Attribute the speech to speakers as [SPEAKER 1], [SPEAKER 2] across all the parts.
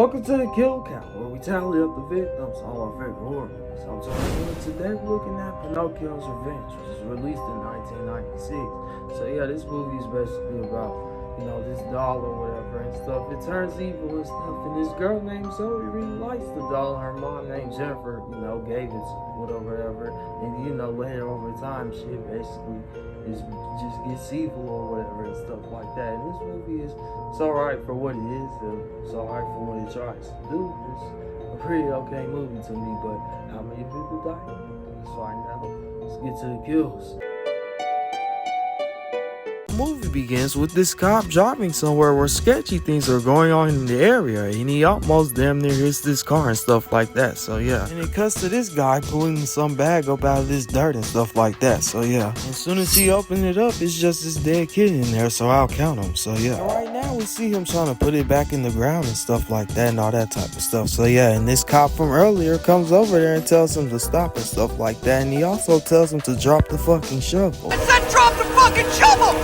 [SPEAKER 1] Welcome to the Kill Count, where we tally up the victims on our favorite horror movies. I'm Tony. Today we're looking at Pinocchio's Revenge, which was released in 1996. So yeah, this movie is basically about, this doll or whatever and stuff. It turns evil and stuff, and this girl named Zoe really likes the doll. Her mom named Jennifer, gave it to whatever. And later over time, shit basically just gets evil or whatever and stuff like that. And this movie is alright for what it is, and it's alright for what it tries to do. It's a pretty okay movie to me, but how many people died? Let's find out. Let's get to the kills. The movie begins with this cop driving somewhere where sketchy things are going on in the area, and he almost damn near hits this car and stuff like that. So yeah, and it cuts to this guy pulling some bag up out of this dirt and stuff like that. So yeah, as soon as he opened it up, it's just this dead kid in there, so I'll count him. So yeah, and right now we see him trying to put it back in the ground and stuff like that and all that type of stuff. So yeah, and this cop from earlier comes over there and tells him to stop and stuff like that, and he also tells him to drop the fucking shovel.
[SPEAKER 2] I said drop the fucking shovel!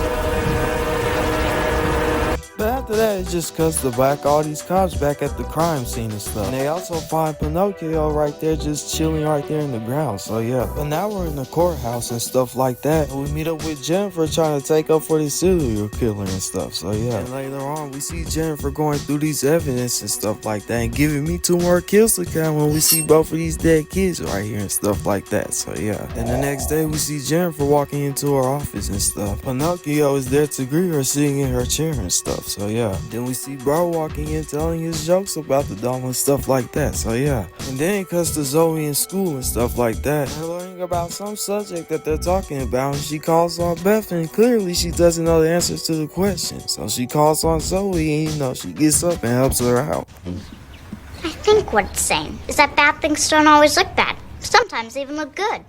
[SPEAKER 1] But after that, it just cuts to back all these cops back at the crime scene and stuff. And they also find Pinocchio right there just chilling right there in the ground. So yeah. But now we're in the courthouse and stuff like that. And we meet up with Jennifer trying to take up for the serial killer and stuff. So yeah. And later on, we see Jennifer going through these evidence and stuff like that and giving me 2 more kills to count when we see both of these dead kids right here and stuff like that. So yeah. Then the next day, we see Jennifer walking into her office and stuff. Pinocchio is there to greet her sitting in her chair and stuff. So yeah, then we see Bro walking in telling his jokes about the doll and stuff like that. So yeah, and then it cuts to Zoe in school and stuff like that. They're learning about some subject that they're talking about, and she calls on Beth, and clearly she doesn't know the answers to the question. So she calls on Zoe, and she gets up and helps her out.
[SPEAKER 3] I think what it's saying is that bad things don't always look bad. Sometimes they even look good.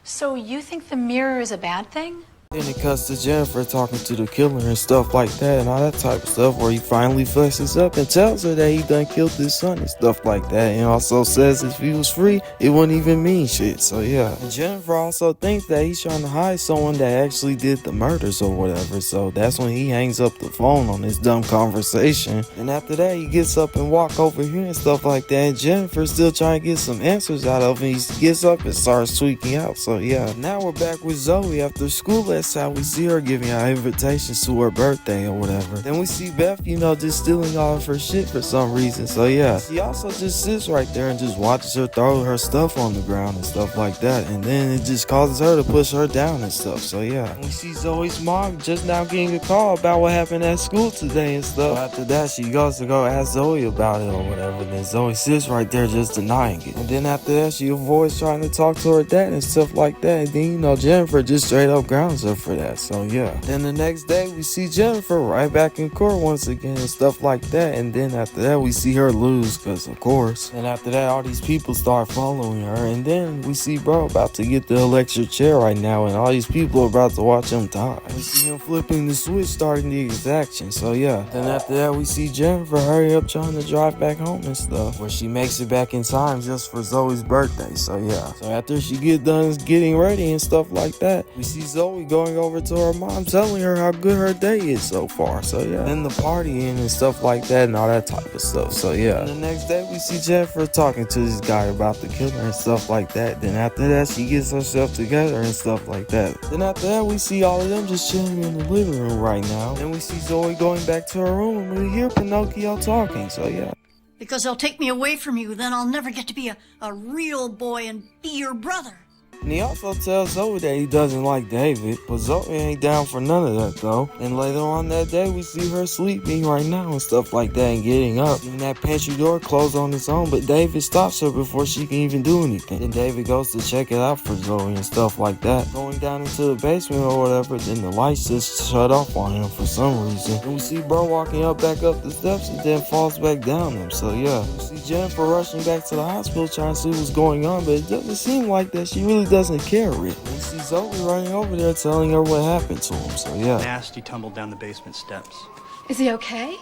[SPEAKER 4] So you think the mirror is a bad thing?
[SPEAKER 1] Then it cuts to Jennifer talking to the killer and stuff like that and all that type of stuff, where he finally flexes up and tells her that he done killed his son and stuff like that, and also says if he was free, it wouldn't even mean shit. So yeah, and Jennifer also thinks that he's trying to hide someone that actually did the murders or whatever, so that's when he hangs up the phone on this dumb conversation. And after that, he gets up and walk over here and stuff like that, and Jennifer's still trying to get some answers out of him. He gets up and starts tweaking out. So yeah, now we're back with Zoe after school. That's how we see her giving out invitations to her birthday or whatever. Then we see Beth, just stealing all of her shit for some reason. So yeah, she also just sits right there and just watches her throw her stuff on the ground and stuff like that. And then it just causes her to push her down and stuff. So yeah, and we see Zoe's mom just now getting a call about what happened at school today and stuff. After that, she goes to go ask Zoe about it or whatever. Then Zoe sits right there just denying it. And then after that, she avoids trying to talk to her dad and stuff like that. And then, Jennifer just straight up grounds her for that. So yeah, then the next day we see Jennifer right back in court once again and stuff like that. And then after that, we see her lose, because of course. And after that, all these people start following her, and then we see Bro about to get the electric chair right now, and all these people are about to watch him die. We see him flipping the switch, starting the exaction. So yeah, then after that, we see Jennifer hurry up trying to drive back home and stuff, where she makes it back in time just for Zoe's birthday. So yeah, so after she get done getting ready and stuff like that, we see Zoe going over to her mom telling her how good her day is so far. So yeah, then the partying and stuff like that and all that type of stuff. So yeah, and the next day we see Jennifer talking to this guy about the killer and stuff like that. Then after that, she gets herself together and stuff like that. Then after that, we see all of them just chilling in the living room right now. Then we see Zoe going back to her room, and we hear Pinocchio talking. So yeah,
[SPEAKER 5] because they'll take me away from you, then I'll never get to be a real boy and be your brother.
[SPEAKER 1] And he also tells Zoe that he doesn't like David, but Zoe ain't down for none of that though. And later on that day, we see her sleeping right now and stuff like that and getting up. And that pantry door closed on its own, but David stops her before she can even do anything. Then David goes to check it out for Zoe and stuff like that. Going down into the basement or whatever, then the lights just shut off on him for some reason. And we see Bro walking back up the steps and then falls back down them. So yeah, we see Jennifer rushing back to the hospital trying to see what's going on, but it doesn't seem like that she really doesn't care really. We see Zoe running over there telling her what happened to him. So yeah,
[SPEAKER 6] Nasty tumbled down the basement steps.
[SPEAKER 4] Is he okay?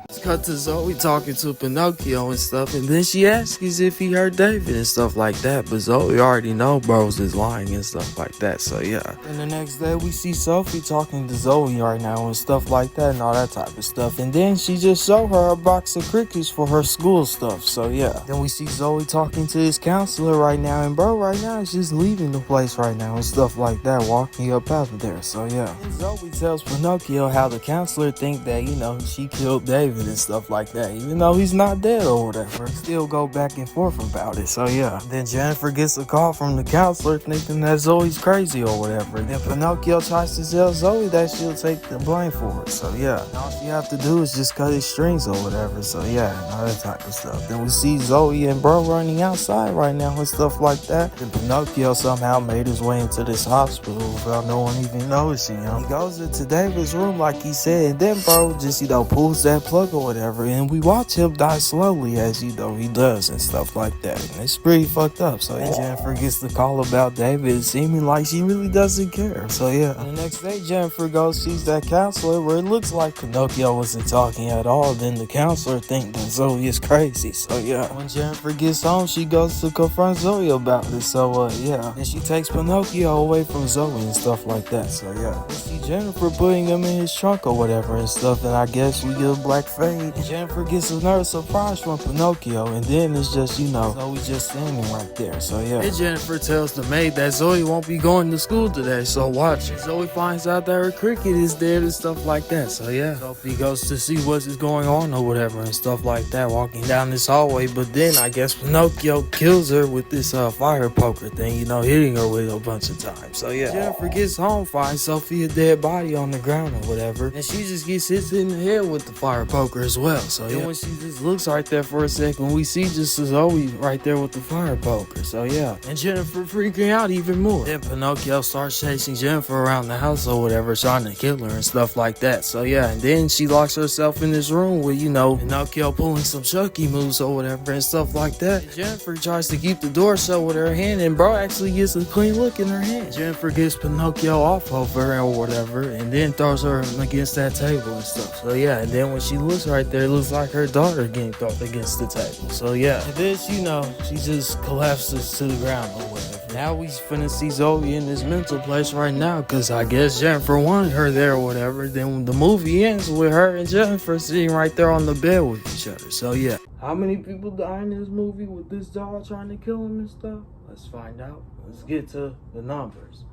[SPEAKER 1] Let's cut to Zoe talking to Pinocchio and stuff, and then she asks if he hurt David and stuff like that, but Zoe already know bros is lying and stuff like that, so yeah. And the next day we see Sophie talking to Zoe right now and stuff like that and all that type of stuff, and then she just showed her a box of crickets for her school stuff, so yeah. Then we see Zoe talking to his counselor right now, and bro right now is just leaving the place right now and stuff like that, walking up out of there, so yeah. And Zoe tells Pinocchio how the counselor think that, you know, she killed David and stuff like that, even though he's not dead or whatever. Still go back and forth about it, so yeah. Then Jennifer gets a call from the counselor thinking that Zoe's crazy or whatever. Then Pinocchio tries to tell Zoe that she'll take the blame for it, so yeah. And all she have to do is just cut his strings or whatever, so yeah, and all that type of stuff. Then we see Zoe and bro running outside right now and stuff like that. Then Pinocchio somehow made his way into this hospital without no one even noticing him. He goes into David's room like he said, and then bro just, you know, pulls that plug or whatever, and we watch him die slowly as, you know, he does and stuff like that, and it's pretty fucked up. So Jennifer gets the call about David, seeming like she really doesn't care, so yeah. And the next day Jennifer goes sees that counselor where it looks like Pinocchio wasn't talking at all. Then the counselor thinks that Zoe is crazy, so yeah. When Jennifer gets home she goes to confront Zoe about this, so yeah. And she takes Pinocchio away from Zoe and stuff like that, so yeah. We see Jennifer putting him in his trunk or whatever and stuff, and I guess we get a black fade. And Jennifer gets another surprise from Pinocchio, and then it's just, you know, Zoe just standing right there, so yeah. And Jennifer tells the maid that Zoe won't be going to school today, so watch it. Zoe finds out that her cricket is dead and stuff like that, so yeah. Sophie goes to see what's going on or whatever and stuff like that, walking down this hallway, but then I guess Pinocchio kills her with this fire poker thing, you know, hitting her with a bunch of times, so yeah. Jennifer gets home, finds Sophie a dead body on the ground or whatever, and she just gets hit in the head with the fire poker as well, so yeah. And when she just looks right there for a second, we see just Zoe right there with the fire poker, so yeah. And Jennifer freaking out even more. Then Pinocchio starts chasing Jennifer around the house or whatever, trying to kill her and stuff like that, so yeah. And then she locks herself in this room with, you know, Pinocchio pulling some Chucky moves or whatever and stuff like that. And Jennifer tries to keep the door shut with her hand, and bro actually gets a clean look in her hand. Jennifer gets Pinocchio off of her or whatever, and then throws her against that table and stuff, so yeah. And then when she looks right there, it looks like her daughter getting thrown against the table, so yeah. And then, you know, she just collapses to the ground or whatever. Now we finna see Zoe in this mental place right now, cause I guess Jennifer wanted her there or whatever. Then the movie ends with her and Jennifer sitting right there on the bed with each other, so yeah. How many people die in this movie with this doll trying to kill him and stuff? Let's find out. Let's get to the numbers.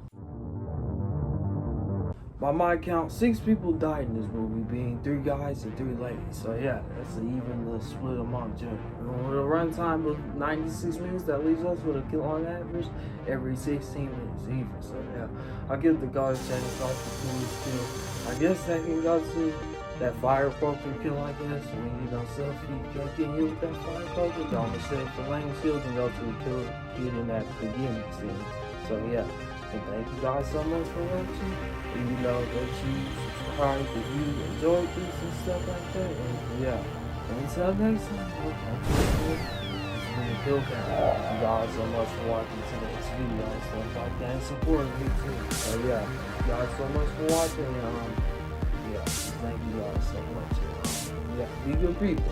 [SPEAKER 1] By my count, 6 people died in this movie, being 3 guys and 3 ladies. So yeah, that's an even split among gender. With a runtime of 96 minutes, that leaves us with a kill on average every 16 minutes even. So yeah, I'll give the guys chance off the coolest kill. I guess that can go to that fire poker kill, I guess, when you know Sophie getting hit with that fire poker. I'm gonna say for Lane's kill can go to the kill getting at the beginning scene. So yeah. And thank you guys so much for watching. And you know that you subscribe if you enjoyed this and stuff like that. And yeah. And until next time, it's been a Kill Count. Thank you guys so much for watching today's video and stuff like that, and supporting me too. So yeah, thank you guys so much for watching. Yeah, thank you guys so much. Yeah, be good people.